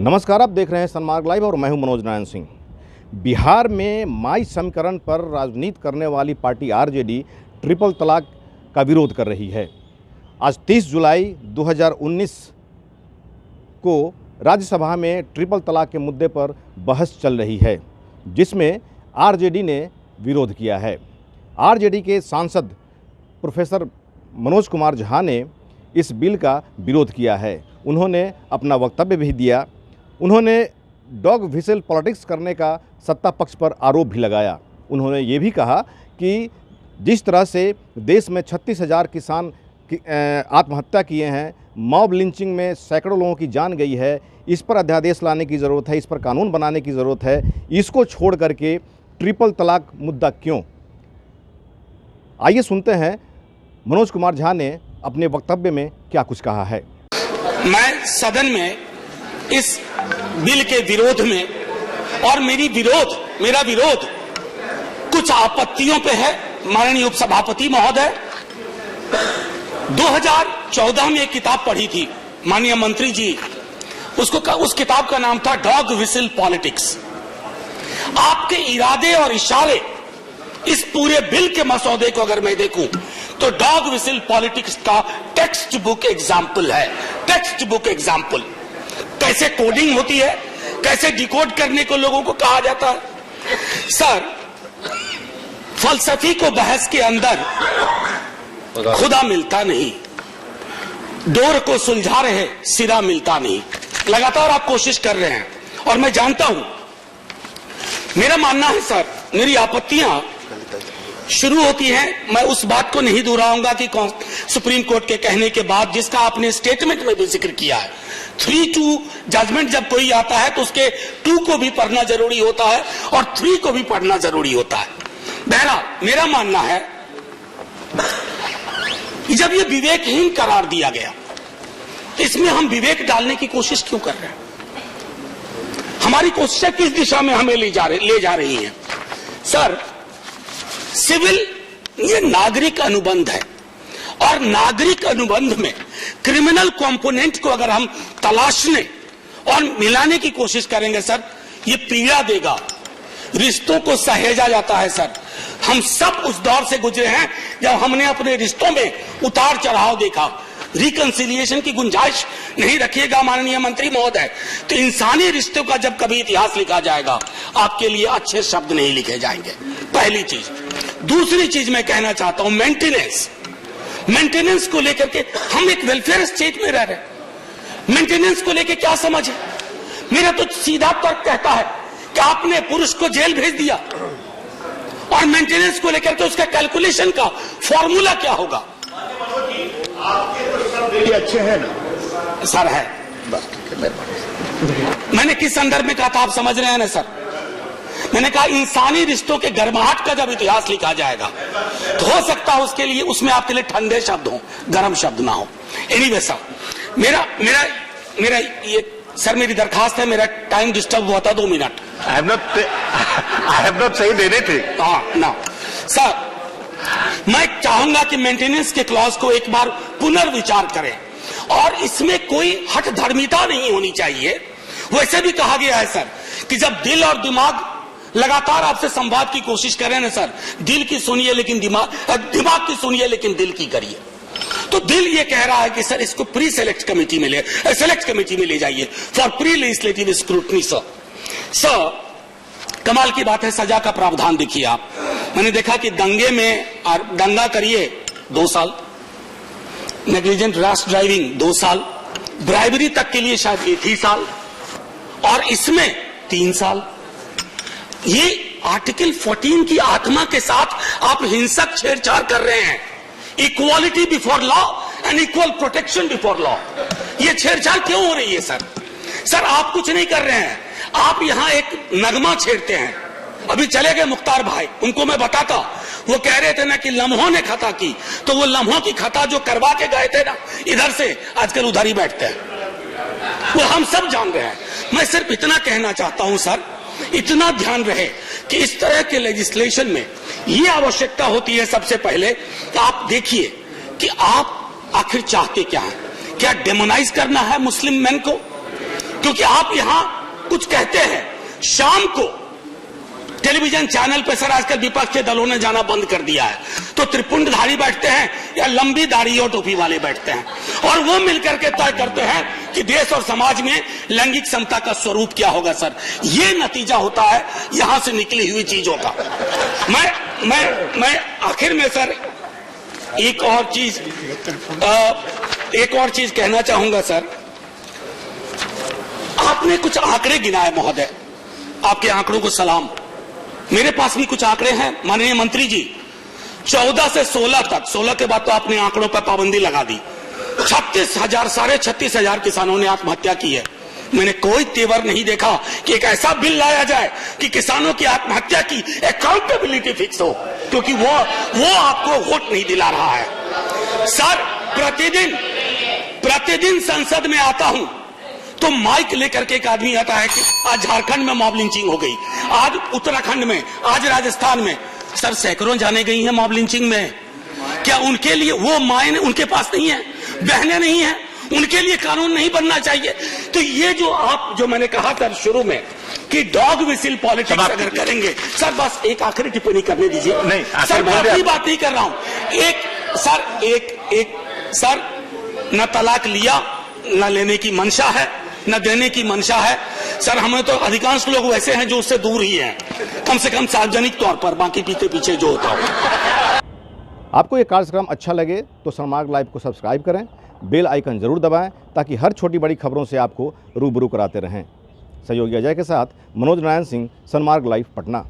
नमस्कार, आप देख रहे हैं सन्मार्ग लाइव और मैं हूं मनोज नारायण सिंह। बिहार में माई समीकरण पर राजनीति करने वाली पार्टी आरजेडी ट्रिपल तलाक का विरोध कर रही है। आज 30 जुलाई 2019 को राज्यसभा में ट्रिपल तलाक के मुद्दे पर बहस चल रही है, जिसमें आरजेडी ने विरोध किया है। आरजेडी के सांसद प्रोफेसर मनोज कुमार झा ने इस बिल का विरोध किया है। उन्होंने अपना वक्तव्य भी दिया। उन्होंने डॉग व्हिसल पॉलिटिक्स करने का सत्ता पक्ष पर आरोप भी लगाया। उन्होंने ये भी कहा कि जिस तरह से देश में 36,000 किसान आत्महत्या किए हैं, मॉब लिंचिंग में सैकड़ों लोगों की जान गई है, इस पर अध्यादेश लाने की ज़रूरत है, इस पर कानून बनाने की ज़रूरत है। इसको छोड़ करके ट्रिपल तलाक मुद्दा क्यों? आइए सुनते हैं मनोज कुमार झा ने अपने वक्तव्य में क्या कुछ कहा है। मैं सदन में इस बिल के विरोध में और मेरा विरोध कुछ आपत्तियों पे है। माननीय उपसभापति महोदय, 2014 में एक किताब पढ़ी थी माननीय मंत्री जी, उस किताब का नाम था डॉग व्हिसल पॉलिटिक्स। आपके इरादे और इशारे इस पूरे बिल के मसौदे को अगर मैं देखूं तो डॉग व्हिसल पॉलिटिक्स का टेक्स्ट बुक एग्जाम्पल है। टेक्स्ट बुक एग्जाम्पल कैसे कोडिंग होती है, कैसे डिकोड करने को लोगों को कहा जाता है। सर, फलसफी को बहस के अंदर खुदा मिलता नहीं, डोर को सुलझा रहे सिरा मिलता नहीं। लगातार आप कोशिश कर रहे हैं और मैं जानता हूं। मेरा मानना है सर, मेरी आपत्तियां शुरू होती हैं, मैं उस बात को नहीं दोहराऊंगा कि सुप्रीम कोर्ट के कहने के बाद, जिसका आपने स्टेटमेंट में भी जिक्र किया है, 3-2 जजमेंट जब कोई आता है तो उसके 2 को भी पढ़ना जरूरी होता है और 3 को भी पढ़ना जरूरी होता है। बहरहाल मेरा मानना है कि जब ये विवेकहीन करार दिया गया, इसमें हम विवेक डालने की कोशिश क्यों कर रहे हैं? हमारी कोशिशें किस दिशा में हमें ले जा रही हैं? सर, सिविल ये नागरिक अनुबंध है और नागरिक अनुबंध में क्रिमिनल कंपोनेंट को अगर हम तलाशने और मिलाने की कोशिश करेंगे सर, ये पीड़ा देगा, रिश्तों को सहेजा जाता है। सर, हम सब उस दौर से गुजरे हैं जब हमने अपने रिश्तों में उतार चढ़ाव देखा। रिकंसिलिएशन की गुंजाइश नहीं रखिएगा माननीय मंत्री महोदय, तो इंसानी रिश्तों का जब कभी इतिहास लिखा जाएगा, आपके लिए अच्छे शब्द नहीं लिखे जाएंगे। पहली चीज। दूसरी चीज मैं कहना चाहता हूं, मेंटेनेंस को लेकर के हम एक वेलफेयर स्टेट में रह रहे हैं। मेंटेनेंस को लेकर क्या समझ है? मेरा तो सीधा तर्क कहता है कि आपने पुरुष को जेल भेज दिया और मेंटेनेंस को लेकर के उसका कैलकुलेशन का फॉर्मूला क्या होगा? ये अच्छे हैं ना सर? है बस, मैंने किस संदर्भ में कहा था आप समझ रहे हैं ना सर? मैंने कहा इंसानी रिश्तों के गर्माहट का जब इतिहास लिखा जाएगा तो हो सकता है उसके लिए, उसमें आपके लिए ठंडे शब्द हो, गर्म शब्द ना हो। एनीवे सर, मेरा ये सर, मेरी दरखास्त है, मेरा टाइम डिस्टर्ब हुआ था 2 मिनट। आई हैव नॉट सही देने थे। हाँ ना सर, मैं चाहूंगा कि मेंटेनेंस के क्लॉज को एक बार पुनर्विचार करें और इसमें कोई हठधर्मिता नहीं होनी चाहिए। वैसे भी कहा गया है सर कि जब दिल और दिमाग लगातार आपसे संवाद की कोशिश करें ना सर, दिल की सुनिए लेकिन दिमाग की सुनिए लेकिन दिल की करिए। तो दिल ये कह रहा है कि सर इसको सेलेक्ट कमेटी में ले जाइए for pre legislative scrutiny. Sir, कमाल की बात है, सजा का प्रावधान देखिए आप। मैंने देखा कि दंगा करिए 2 साल, नेग्लिजेंट रैश ड्राइविंग 2 साल, ब्राइबरी तक के लिए शायद 1 ही साल और इसमें 3 साल। ये आर्टिकल 14 की आत्मा के साथ आप हिंसक छेड़छाड़ कर रहे हैं। Equality before law and equal protection before law. ये छेड़छाड़ क्यों हो रही है सर? सर, आप कुछ नहीं कर रहे हैं, आप यहां एक नगमा छेड़ते हैं। अभी चले गए मुख्तार भाई, उनको मैं बताता, वो कह रहे थे ना कि लम्हों ने खता की, तो वो लम्हों की खता जो करवा के गए थे ना इधर से, आजकल उधर ही बैठते हैं। वो हम सब जान रहे हैं। मैं सिर्फ इतना कहना चाहता हूं सर, इतना ध्यान रहे कि इस तरह के लेजिस्लेशन में ये आवश्यकता होती है सबसे पहले कि आप देखिए कि आप आखिर चाहते क्या हैं। क्या डेमोनाइज करना है मुस्लिम मैन को? क्योंकि आप यहां कुछ कहते हैं, शाम को टेलीविजन चैनल पे सर आजकल विपक्ष के दलों ने जाना बंद कर दिया है, तो त्रिपुंडधारी बैठते हैं या लंबी दाढ़ी और टोपी वाले बैठते हैं, और वो मिलकर के तय करते हैं कि देश और समाज में लैंगिक समता का स्वरूप क्या होगा। सर, ये नतीजा होता है यहां से निकली हुई चीजों का। मैं आखिर में सर एक और चीज कहना चाहूंगा। सर, आपने कुछ आंकड़े गिनाए महोदय, आपके आंकड़ों को सलाम। मेरे पास भी कुछ आंकड़े हैं माननीय मंत्री जी। 14 से 16 तक, 16 के बाद तो आपने आंकड़ों पर पाबंदी लगा दी, 36,000 साढ़े 36,000 किसानों ने आत्महत्या की है। मैंने कोई तेवर नहीं देखा कि एक ऐसा बिल लाया जाए कि किसानों की आत्महत्या की अकाउंटेबिलिटी फिक्स हो, क्योंकि वो आपको वोट नहीं दिला रहा है। सर, प्रतिदिन संसद में आता हूं तो माइक लेकर के एक आदमी आता है कि आज झारखंड में मॉब लिंचिंग हो गई, आज उत्तराखंड में, आज राजस्थान में। सर, सैकड़ों जाने गई हैं मॉब लिंचिंग में। क्या उनके लिए वो मायने उनके पास नहीं है, बहनें नहीं है, उनके लिए कानून नहीं बनना चाहिए? तो ये जो मैंने कहा था शुरू में कि डॉग विसिल पॉलिटिक्स अगर करेंगे। सर, बस एक आखिरी टिप्पणी करने दीजिए। नहीं सर, मैं अपनी बात नहीं कर रहा हूं। सर, न तलाक लिया, न लेने की मंशा है, न देने की मंशा है। सर, हमें तो अधिकांश लोग वैसे हैं जो उससे दूर ही हैं, कम से कम सार्वजनिक तौर पर, बाकी पीछे पीछे जो होता हो। आपको ये कार्यक्रम अच्छा लगे तो सनमार्ग लाइव को सब्सक्राइब करें, बेल आइकन जरूर दबाएं ताकि हर छोटी बड़ी खबरों से आपको रूबरू कराते रहें। सहयोगी अजय के साथ मनोज नारायण सिंह, सनमार्ग लाइव, पटना।